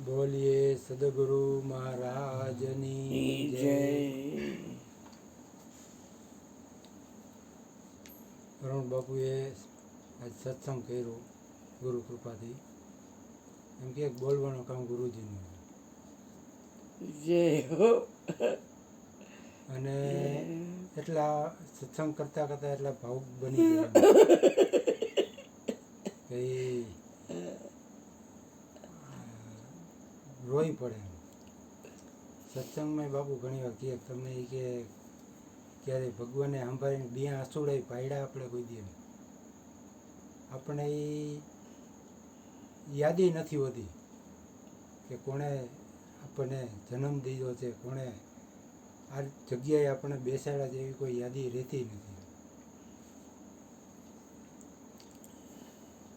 બોલીએ સદગુરુ મહારાજની જય. અરુણ બાપુએ આજ સત્સંગ કર્યો ગુરુ કૃપાથી. એમ કે બોલવાનું કામ ગુરુજીનું જય હો. અને એટલા સત્સંગ કરતા કરતા એટલા ભાવુક બની ગયા કે રોઈ પડે. સત્સંગમાં બાપુ ઘણી વાર કહે તમને એ કે ક્યારે ભગવાને સંભાળીને બે આંસુડા પાડ્યા આપણે કોઈ દે આપણે એ યાદી નથી હોતી કે કોણે આપણને જન્મ દીધો છે, કોણે આ જગ્યાએ આપણને બેસાડ્યા છે, એવી કોઈ યાદી રહેતી નથી.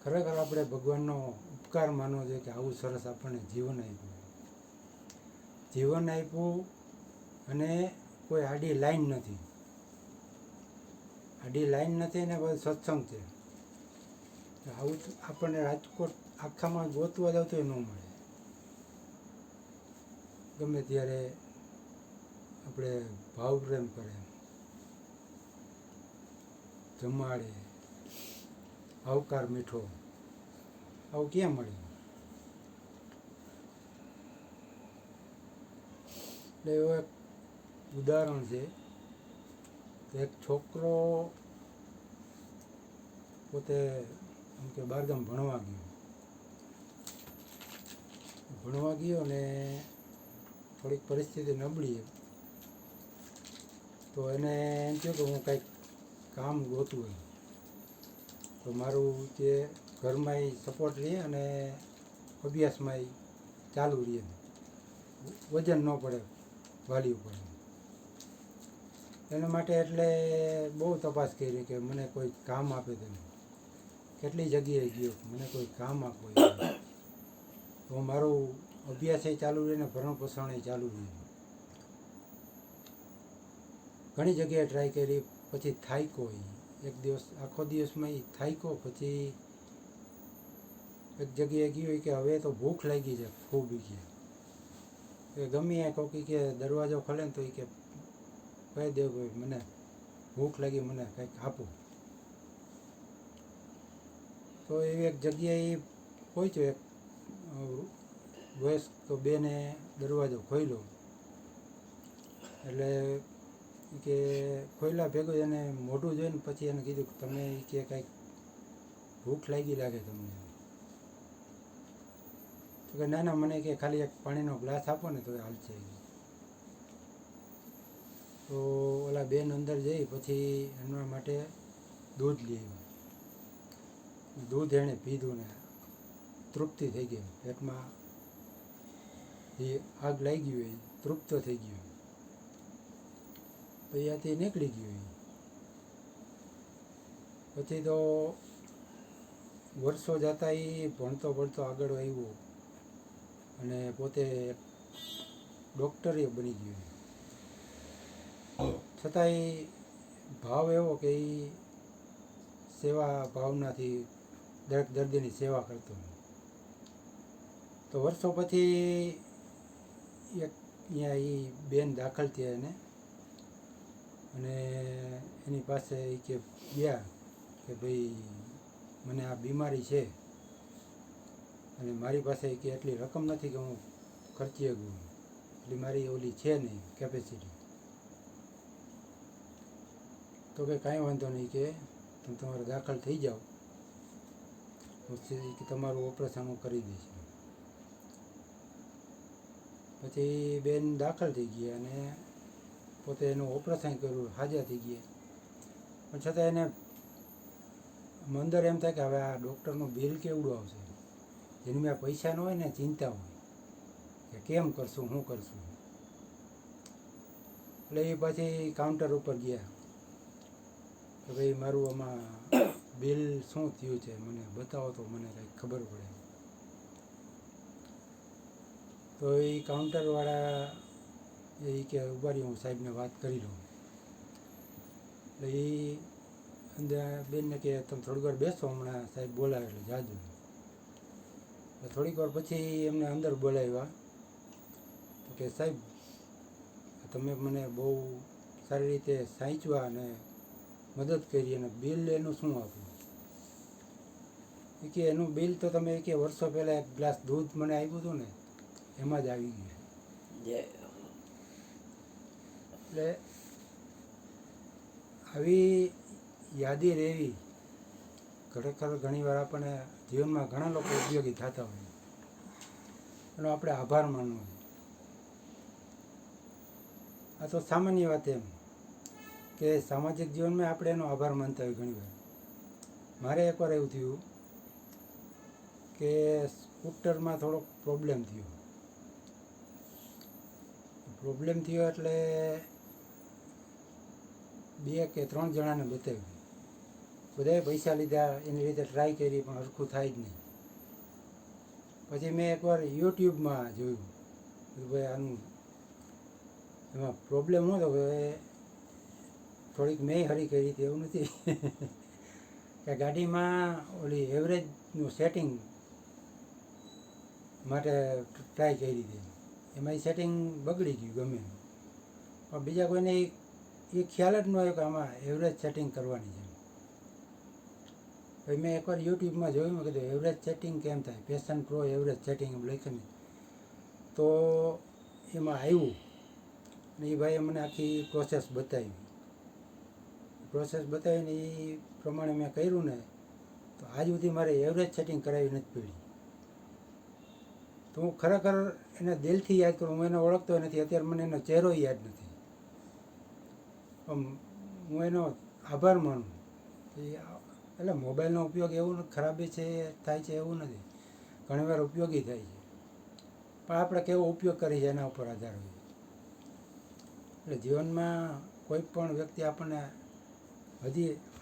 ખરેખર આપણે ભગવાનનો ઉપકાર માનવો જોઈએ કે આવું સરસ આપણને જીવન આપ્યું. જીવન આપ્યું અને કોઈ આડી લાઈન નથી. આડી લાઈન નથી ને બધું સત્સંગ છે. આવું આપણને રાજકોટ આખામાં ગોતવા જાવ તો ન મળે. ગમે ત્યારે આપણે ભાવ પ્રેમ કરે, જમાડે, આવકાર મીઠો, આવું ક્યાં મળે? એટલે એવું એક ઉદાહરણ છે. એક છોકરો પોતે એમ કે બહારગામ ભણવા ગયો ને થોડીક પરિસ્થિતિ નબળી, તો એને એમ થયું કે હું કંઈક કામ ગોતું હોય તો મારું જે ઘરમાં સપોર્ટ રહે અને અભ્યાસમાં ચાલુ રહે, વજન ન પડે વાલી ઉપર. એના માટે એટલે બહુ તપાસ કરી કે મને કોઈ કામ આપે તો. કેટલી જગ્યાએ ગયો મને કોઈ કામ આપો, તો મારું અભ્યાસ ચાલુ રહે ને ભરણ પોષણ ચાલુ રહે. ઘણી જગ્યાએ ટ્રાય કરી, પછી થાક્યો. એક દિવસ આખો દિવસમાં એ થાક્યો. પછી એક જગ્યાએ ગયો કે હવે તો ભૂખ લાગી છે ખૂબ. કે ગમે કોકી કે દરવાજો ખોલે ને તો એ કે કહી દે ભાઈ મને ભૂખ લાગી, મને કંઈક આપો. તો એવી એક જગ્યાએ પહોંચ્યો. એક વયસ્ક બેને દરવાજો ખોલ્યો. એટલે કે ખોલ્યા ભેગું એને મોઢું જોઈને પછી એને કીધું કે તમે કે કંઈક ભૂખ લાગે તમને? તો કે ના મને કે ખાલી એક પાણીનો ગ્લાસ આપો ને તો હાલશે. તો ઓલા બેન અંદર જઈ પછી એના માટે દૂધ લઈ આવ્યા. દૂધ એણે પીધું ને તૃપ્તિ થઈ ગઈ. પેટમાં એ આગ લાગી હોય, તૃપ્ત થઈ ગયું. તો ત્યાંથી નીકળી ગયું. પછી તો વર્ષો જતા એ ભણતો આગળ આવ્યો અને પોતે ડૉક્ટરે બની ગયો. છતાં એ ભાવ એવો કે એ સેવા ભાવનાથી દરેક દર્દીની સેવા કરતો. તો વર્ષો પછી એક અહીંયા એ બેન દાખલ થયા એને, અને એની પાસે એ કે ગયા કે ભાઈ મને આ બીમારી છે અને મારી પાસે કે એટલી રકમ નથી કે હું ખર્ચી શકું, એટલે મારી ઓલી છે નહીં કેપેસિટી. તો કે કાંઈ વાંધો નહીં, કે તમે તમારે દાખલ થઈ જાઓ, પછી કે તમારું ઓપરેશન હું કરી દઈશ. પછી બેન દાખલ થઈ ગયા અને પોતે એનું ઓપરેશન કર્યું, હાજર થઈ ગયા. પણ છતાં એને અંદર એમ થાય કે હવે આ ડૉક્ટરનું બિલ કેવડું આવશે. જેની મેં પૈસા ન હોય ને ચિંતા હોય કે કેમ કરશું, શું કરશું. એટલે એ પછી કાઉન્ટર ઉપર ગયા કે ભાઈ મારું આમાં બિલ શું થયું છે, મને બતાવો તો મને કંઈક ખબર પડે. તો એ કાઉન્ટરવાળા એ કે ઉભા રહી, હું સાહેબને વાત કરી લઉં. એટલે એ અંદર બેનને કે તમે થોડી વાર બેસો, હમણાં સાહેબ બોલાવે એટલે જાજો. થોડીક વાર પછી એમને અંદર બોલાવ્યા તો કે સાહેબ તમે મને બહુ સારી રીતે સાચવ્યા અને મદદ કરી અને બિલ એનું શું આપ્યું? એ કે એનું બિલ તો તમે કે વર્ષો પહેલાં એક ગ્લાસ દૂધ મને આપ્યું હતું ને એમાં જ આવી ગયું. જય એટલે આવી યાદી રહેવી ખરેખર ઘણીવાર આપણને જીવનમાં ઘણા લોકો ઉપયોગી થતા હોય એનો આપણે આભાર માનવો જોઈએ. આ તો સામાન્ય વાત એમ કે સામાજિક જીવનમાં આપણે એનો આભાર માનતા હોય ઘણીવાર. મારે એકવાર એવું થયું કે સ્કૂટરમાં થોડોક પ્રોબ્લેમ થયો એટલે 2 કે 3 જણાને બતાવ્યું. બધાએ પૈસા લીધા, એની રીતે ટ્રાય કરી પણ હરખું થાય જ નહીં. પછી મેં એકવાર યુટ્યુબમાં જોયું કે ભાઈ આનું એમાં પ્રોબ્લેમ શું હતો કે થોડીક મેં હરી કરી હતી એવું નથી કે ગાડીમાં ઓલી એવરેજનું સેટિંગ માટે ટ્રાય કરી હતી. એમાં એ સેટિંગ બગડી ગયું ગમે પણ બીજા કોઈને એ ખ્યાલ જ ન આવ્યો કે આમાં એવરેજ સેટિંગ કરવાની છે. પછી મેં એકવાર યુટ્યુબમાં જોયું, મેં કીધું એવરેજ સેટિંગ કેમ થાય, પેશન પ્રો એવરેજ સેટિંગ એમ લખીને તો એમાં આવ્યું અને એ ભાઈએ મને આખી પ્રોસેસ બતાવીને એ પ્રમાણે મેં કર્યું ને તો આજ સુધી મારે એવરેજ સેટિંગ કરાવી નથી પડી. તો હું ખરેખર એને દિલથી યાદ કરું. હું એને ઓળખતો નથી, અત્યારે મને એનો ચહેરો યાદ નથી, પણ હું એનો આભાર માનું. એટલે મોબાઈલનો ઉપયોગ એવું ખરાબી છે થાય છે એવું નથી, ઘણીવાર ઉપયોગી થાય છે, પણ આપણે કેવો ઉપયોગ કરીએ છીએ એના ઉપર આધાર હોય. એટલે જીવનમાં કોઈ પણ વ્યક્તિ આપણને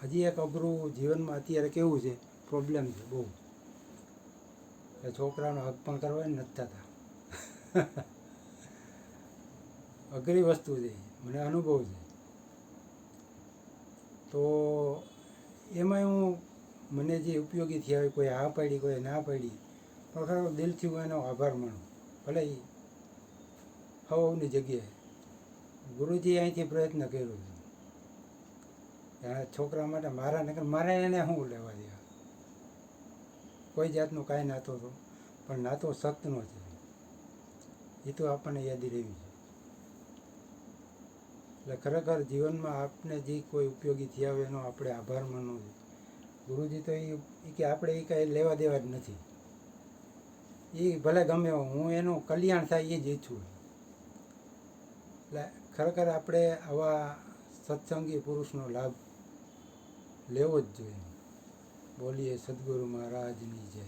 હજી એક અઘરું જીવનમાં અત્યારે કેવું છે, પ્રોબ્લેમ છે બહુ, કે છોકરાનો હક પણ કરવા નથી થતા અઘરી વસ્તુ છે, મને અનુભવ છે. તો એમાં હું મને જે ઉપયોગી થયા હોય, કોઈ હા પાડી, કોઈ ના પાડી, પણ ખરેખર દિલથી હું એનો આભાર માનું. ભલે હવની જગ્યાએ ગુરુજીએ અહીંથી પ્રયત્ન કર્યો છે છોકરા માટે. મારે એને શું લેવા દેવા, કોઈ જાતનું કાંઈ નાતો હતો, પણ નાતો સખ્તનો છે એ તો આપણને યાદી રહેવી છે. એટલે ખરેખર જીવનમાં આપને જે કોઈ ઉપયોગી થયા હોય એનો આપણે આભાર માનવો જોઈએ. ગુરુજી તો એ કે આપણે એ કાંઈ લેવા દેવા જ નથી, એ ભલે ગમે હું એનું કલ્યાણ થાય એ જ ઈચ્છું. એટલે ખરેખર આપણે આવા સત્સંગી પુરુષનો લાભ લેવો જ જોઈએ. બોલીએ સદગુરુ મહારાજની જય.